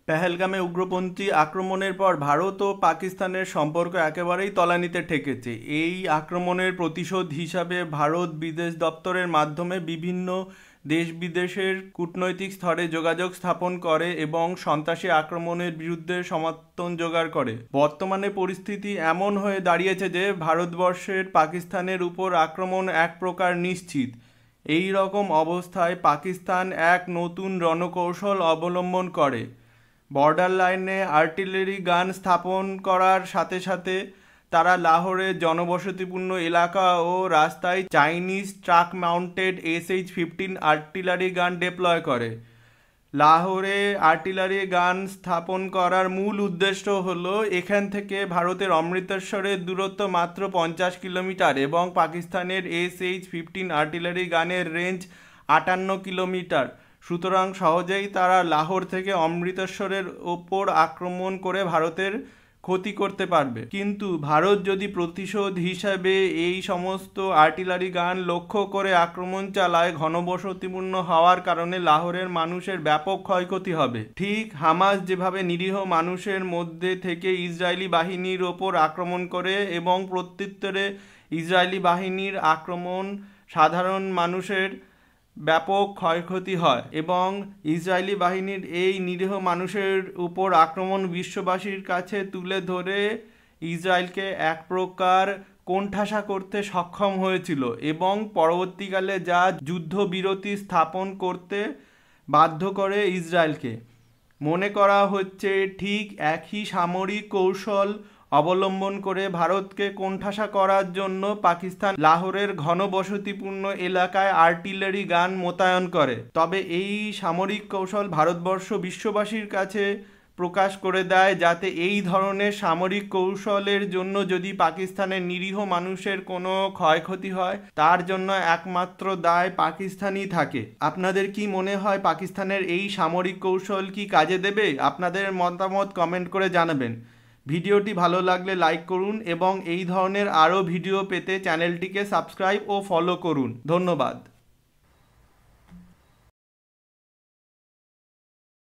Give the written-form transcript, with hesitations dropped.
পেহেলগামে উগ্রপন্থী আক্রমণের পর ভারত ও পাকিস্তানের সম্পর্ক একেবারেই তলানিতে ঠেকেছে। এই আক্রমণের প্রতিশোধ হিসাবে ভারত বিদেশ দপ্তরের মাধ্যমে বিভিন্ন দেশ বিদেশের কূটনৈতিক স্তরে যোগাযোগ স্থাপন করে এবং সন্ত্রাসী আক্রমণের বিরুদ্ধে সমর্থন জোগাড় করে। বর্তমানে পরিস্থিতি এমন হয়ে দাঁড়িয়েছে যে ভারতবর্ষের পাকিস্তানের উপর আক্রমণ এক প্রকার নিশ্চিত। এই রকম অবস্থায় পাকিস্তান এক নতুন রণকৌশল অবলম্বন করে। বর্ডার লাইনে আর্টিলারি গান স্থাপন করার সাথে সাথে তারা লাহোরের জনবসতিপূর্ণ এলাকা ও রাস্তায় Chinese truck mounted SH-15 artillery গান ডিপ্লয় করে। লাহোরে আর্টিলারি গান স্থাপন করার মূল উদ্দেশ্য হলো এখান থেকে ভারতের অমৃতসরের দূরত্ব মাত্র 50 কিলোমিটার এবং পাকিস্তানের SH-15 আর্টিলারি গানের রেঞ্জ 58 কিলোমিটার। সুতরাং সহজেই তারা লাহোর থেকে অমৃতসরের ওপর আক্রমণ করে ভারতের ক্ষতি করতে পারবে। কিন্তু ভারত যদি প্রতিশোধ হিসাবে এই সমস্ত আর্টিলারি গান লক্ষ্য করে আক্রমণ চালায়, ঘনবসতিপূর্ণ হওয়ার কারণে লাহোরের মানুষের ব্যাপক ক্ষয়ক্ষতি হবে। ঠিক হামাস যেভাবে নিরীহ মানুষের মধ্যে থেকে ইসরায়েলি বাহিনীর ওপর আক্রমণ করে এবং প্রত্যুত্তরে ইসরায়েলি বাহিনীর আক্রমণ সাধারণ মানুষের ব্যাপক ক্ষয়ক্ষতি হয় এবং ইসরায়েলি বাহিনীর এই নিরীহ মানুষের উপর আক্রমণ বিশ্ববাসীর কাছে তুলে ধরে ইসরায়েলকে এক প্রকার কোণঠাসা করতে সক্ষম হয়েছিল এবং পরবর্তীকালে যা যুদ্ধবিরতি স্থাপন করতে বাধ্য করে ইসরায়েলকে। মনে করা হচ্ছে ঠিক একই সামরিক কৌশল অবলম্বন করে ভারতকে কোণঠাসা করার জন্য পাকিস্তান লাহোরের ঘনবসতিপূর্ণ এলাকায় আর্টিলারি গান মোতায়েন করে। তবে এই সামরিক কৌশল ভারতবর্ষ বিশ্ববাসীর কাছে প্রকাশ করে দেয় যাতে এই ধরনের সামরিক কৌশলের জন্য যদি পাকিস্তানের নিরীহ মানুষের কোনো ক্ষয়ক্ষতি হয় তার জন্য একমাত্র দায় পাকিস্তানই থাকে। আপনাদের কি মনে হয় পাকিস্তানের এই সামরিক কৌশল কি কাজে দেবে? আপনাদের মতামত কমেন্ট করে জানাবেন। ভিডিওটি ভালো লাগলে লাইক করুন এবং এই ধরনের আরও ভিডিও পেতে চ্যানেলটিকে সাবস্ক্রাইব ও ফলো করুন। ধন্যবাদ।